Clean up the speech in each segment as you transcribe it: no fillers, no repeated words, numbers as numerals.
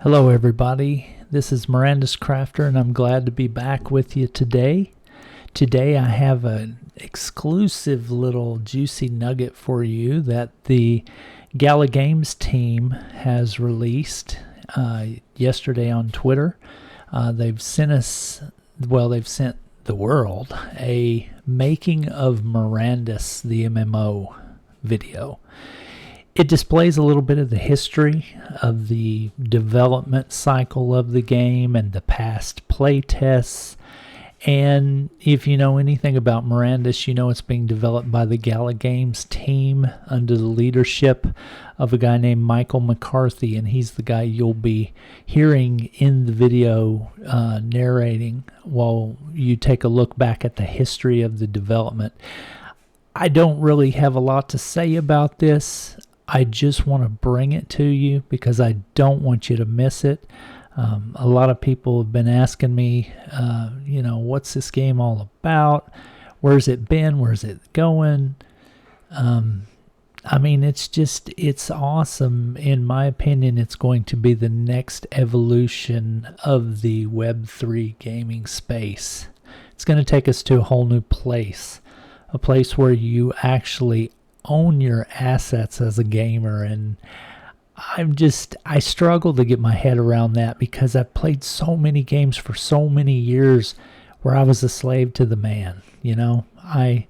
Hello everybody, this is Mirandus Crafter and I'm glad to be back with you today. Today I have an exclusive little juicy nugget for you that the Gala Games team has released yesterday on Twitter. They've sent the world a making of Mirandus, the MMO video. It displays a little bit of the history of the development cycle of the game and the past playtests. And if you know anything about Mirandus, you know it's being developed by the Gala Games team under the leadership of a guy named McCarthy, and he's the guy you'll be hearing in the video narrating while you take a look back at the history of the development. I don't really have a lot to say about this. I just want to bring it to you because I don't want you to miss it. A lot of people have been asking me, what's this game all about? Where's it been? Where's it going? It's awesome. In my opinion, it's going to be the next evolution of the Web3 gaming space. It's going to take us to a whole new place, a place where you actually own your assets as a gamer, and I struggle to get my head around that because I've played so many games for so many years where I was a slave to the man. I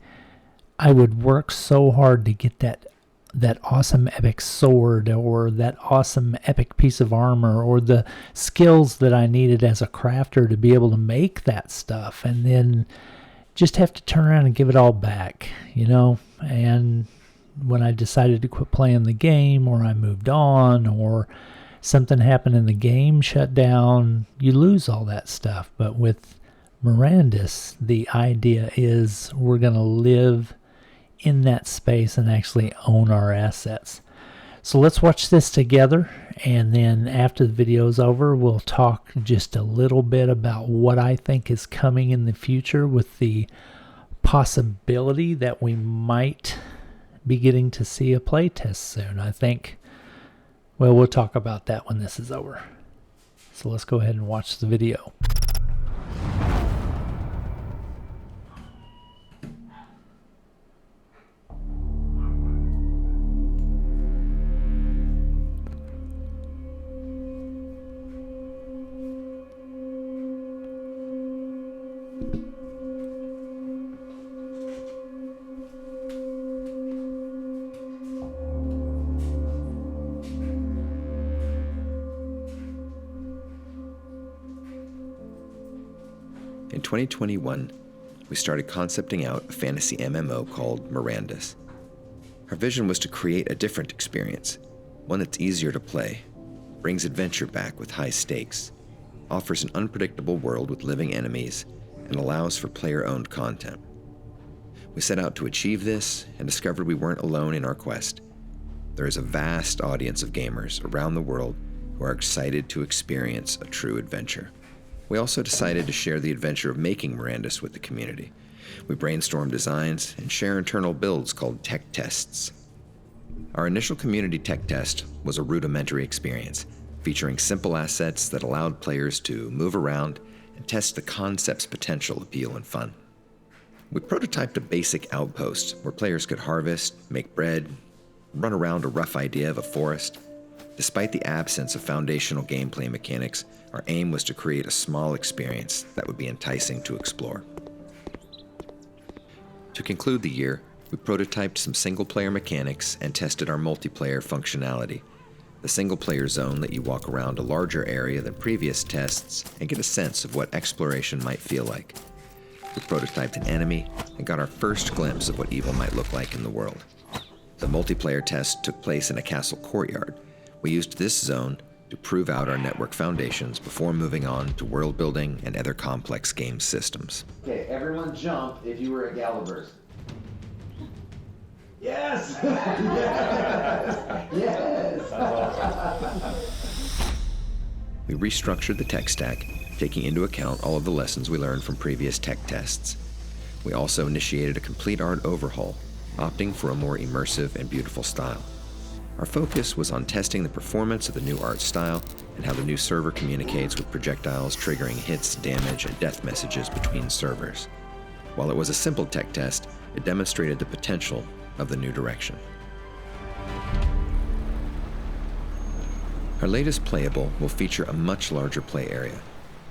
would work so hard to get that awesome epic sword or that awesome epic piece of armor or the skills that I needed as a crafter to be able to make that stuff, and then just have to turn around and give it all back, and when I decided to quit playing the game, or I moved on, or something happened and the game shut down, you lose all that stuff. But with Mirandus, the idea is we're going to live in that space and actually own our assets. So let's watch this together, and then after the video's over, we'll talk just a little bit about what I think is coming in the future with the possibility that we might be getting to see a playtest soon. I think, we'll talk about that when this is over. So let's go ahead and watch the video. In 2021, we started concepting out a fantasy MMO called Mirandus. Our vision was to create a different experience, one that's easier to play, brings adventure back with high stakes, offers an unpredictable world with living enemies, and allows for player-owned content. We set out to achieve this and discovered we weren't alone in our quest. There is a vast audience of gamers around the world who are excited to experience a true adventure. We also decided to share the adventure of making Mirandus with the community. We brainstormed designs and share internal builds called Tec Tests. Our initial community Tec Test was a rudimentary experience, featuring simple assets that allowed players to move around and test the concept's potential appeal and fun. We prototyped a basic outpost where players could harvest, make bread, run around a rough idea of a forest. Despite the absence of foundational gameplay mechanics, our aim was to create a small experience that would be enticing to explore. To conclude the year, we prototyped some single-player mechanics and tested our multiplayer functionality. The single-player zone let you walk around a larger area than previous tests and get a sense of what exploration might feel like. We prototyped an enemy and got our first glimpse of what evil might look like in the world. The multiplayer test took place in a castle courtyard. We used this zone to prove out our network foundations before moving on to world building and other complex game systems. Okay, everyone jump if you were a Gala. Yes! Yes! Yes! We restructured the tech stack, taking into account all of the lessons we learned from previous tech tests. We also initiated a complete art overhaul, opting for a more immersive and beautiful style. Our focus was on testing the performance of the new art style and how the new server communicates with projectiles triggering hits, damage, and death messages between servers. While it was a simple tech test, it demonstrated the potential of the new direction. Our latest playable will feature a much larger play area,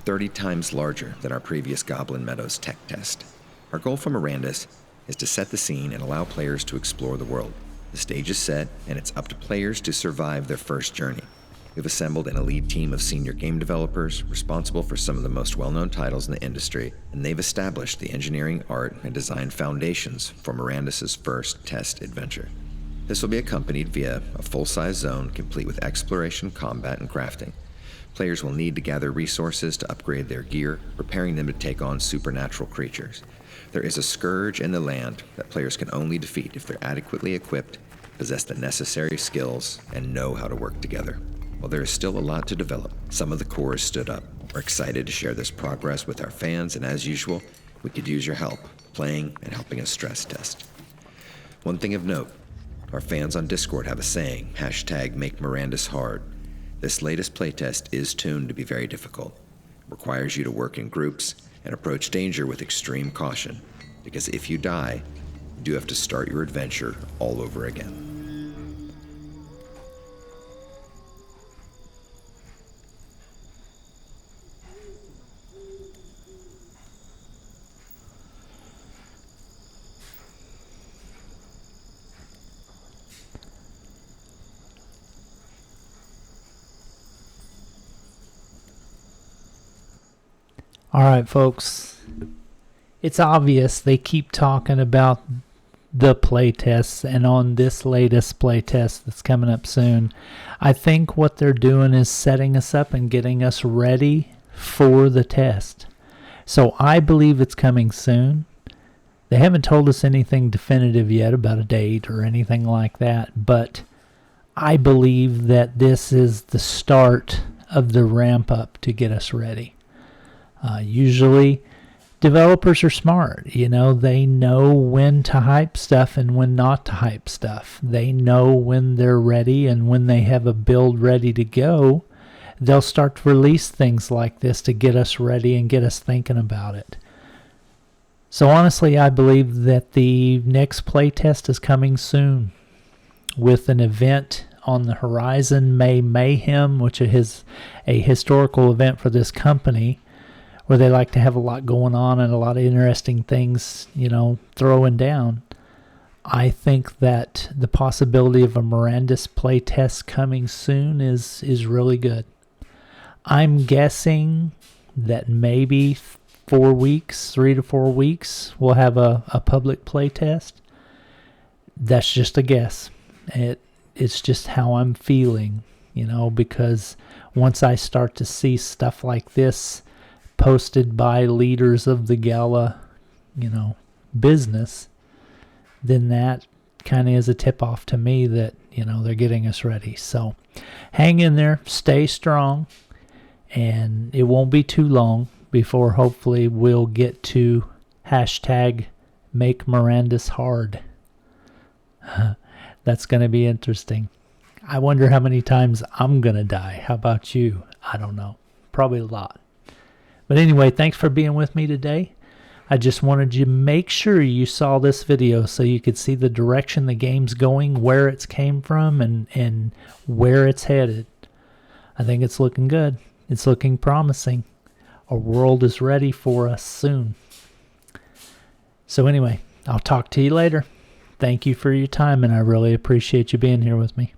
30 times larger than our previous Goblin Meadows tech test. Our goal for Mirandus is to set the scene and allow players to explore the world. The stage is set, and it's up to players to survive their first journey. We've assembled an elite team of senior game developers responsible for some of the most well-known titles in the industry, and they've established the engineering, art, and design foundations for Mirandus' first test adventure. This will be accompanied via a full-size zone complete with exploration, combat, and crafting. Players will need to gather resources to upgrade their gear, preparing them to take on supernatural creatures. There is a scourge in the land that players can only defeat if they're adequately equipped, possess the necessary skills, and know how to work together. While there is still a lot to develop, some of the core has stood up. We're excited to share this progress with our fans, and as usual, we could use your help, playing and helping us stress test. One thing of note, our fans on Discord have a saying, #MakeMirandusHard. This latest playtest is tuned to be very difficult. It requires you to work in groups and approach danger with extreme caution, because if you die, you do have to start your adventure all over again. All right, folks. It's obvious they keep talking about the playtests, and on this latest playtest that's coming up soon, I think what they're doing is setting us up and getting us ready for the test. So I believe it's coming soon. They haven't told us anything definitive yet about a date or anything like that, but I believe that this is the start of the ramp up to get us ready. Usually developers are smart, they know when to hype stuff and when not to hype stuff. They know when they're ready, and when they have a build ready to go, they'll start to release things like this to get us ready and get us thinking about it. So honestly, I believe that the next playtest is coming soon with an event on the horizon, May Mayhem, which is a historical event for this company, where they like to have a lot going on and a lot of interesting things, throwing down. I think that the possibility of a Mirandus playtest coming soon is really good. I'm guessing that maybe 4 weeks, 3 to 4 weeks, we'll have a public playtest. That's just a guess. It's just how I'm feeling, because once I start to see stuff like this posted by leaders of the Gala, business, then that kind of is a tip-off to me that, they're getting us ready. So hang in there, stay strong, and it won't be too long before hopefully we'll get to #MakeMirandusHard. That's going to be interesting. I wonder how many times I'm going to die. How about you? I don't know. Probably a lot. But anyway, thanks for being with me today. I just wanted you to make sure you saw this video so you could see the direction the game's going, where it's came from, and where it's headed. I think it's looking good. It's looking promising. Our world is ready for us soon. So anyway, I'll talk to you later. Thank you for your time, and I really appreciate you being here with me.